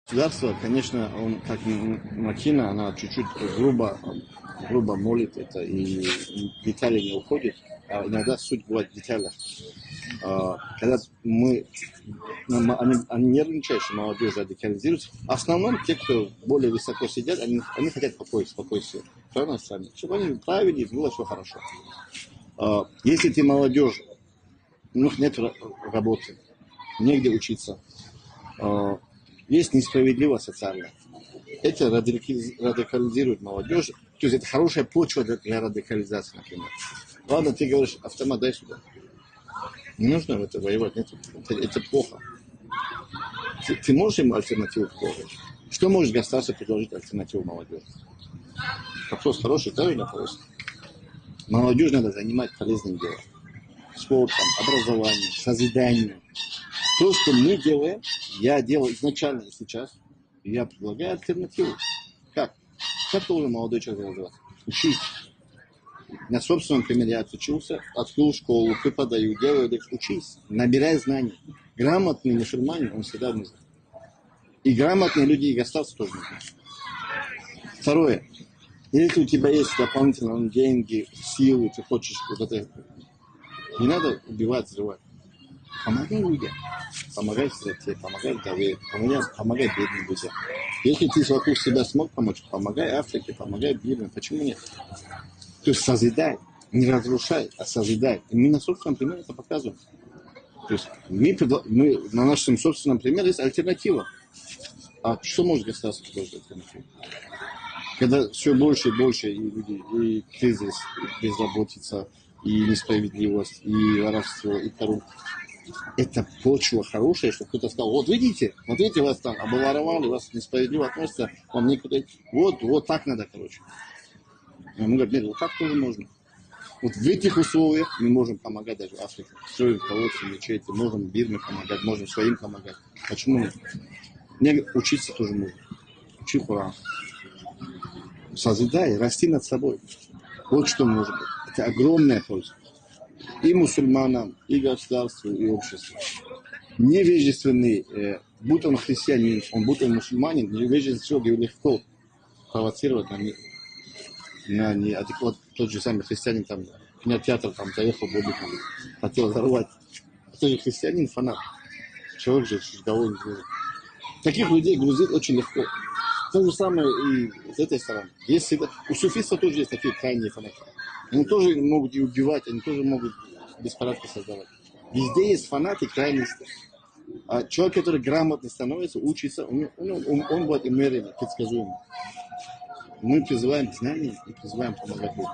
Государство, конечно, он как махина, она чуть-чуть грубо молит это, и детали не уходят. А иногда суть бывает в деталях. Когда они нервничают, что молодежь радикализируется. В основном те, кто более высоко сидят, они хотят спокойствия. Правильно сами? Чтобы они правили, было все хорошо. Если ты молодежь, нет работы, негде учиться, есть несправедливость социальная. Это радикализирует молодежь. То есть это хорошая почва для радикализации, например. Ладно, ты говоришь, автомат дай сюда. Не нужно в это воевать. Нет, это плохо. Ты можешь ему альтернативу предложить? Что может государство предложить альтернативу молодежи? Вопрос хороший, правильно вопрос. Молодежь надо занимать полезным делом. Спортом, образованием, созиданием. То, что мы делаем, я делаю изначально и сейчас, я предлагаю альтернативу. Как? Как должен молодой человек развиваться? Учить. На собственном примере я отучился, открыл школу, преподаю, делаю, учись, набирай знаний. Грамотный мусульманин, он всегда нужен. И грамотные люди, и государство тоже нужны. Второе. Если у тебя есть дополнительные деньги, силы, ты хочешь вот это, не надо убивать, взрывать. Помогай людям. Помогай сироте, помогай вдове, помогай бедным людям. Если ты вокруг себя смог помочь, помогай Африке, помогай бедным. Почему нет? То есть созидай, не разрушай, а созидай. И мы на собственном примере это показываем. То есть мы на нашем собственном примере есть альтернатива. А что может государство предложить альтернативу? Когда все больше и больше и люди, и кризис, и безработица, и несправедливость, и воровство, и коррупция. Это почва хорошая, что кто-то сказал, вот видите, вас там обворовали, вас несправедливо относятся, вам некуда. Вот так надо, короче. Мы говорим, нет, вот так тоже можно. Вот в этих условиях мы можем помогать даже Африке. Строить колодцы, мечети, можем Бирме помогать, можем своим помогать. Почему нет? Мне учиться тоже можно. Учи Коран. Созидай, расти над собой. Вот что может быть. Это огромная польза. И мусульманам, и государству, и обществу. Невежественный, будь он христианин, будь он мусульманин, невежественный человек легко провоцировать на неадекват. Тот же самый христианин, там, кинотеатр, там, заехал, хотел взорвать. Тот же христианин, фанат. Человек же довольно дружит. Таких людей грузить очень легко. То же самое и с этой стороны. У суфистов тоже есть такие крайние фанаты. Они тоже могут и убивать, они тоже могут беспорядки создавать. Везде есть фанаты крайности. А человек, который грамотно становится, учится, он будет умеренный, предсказуемый. Мы призываем к знанию и призываем помогать людям.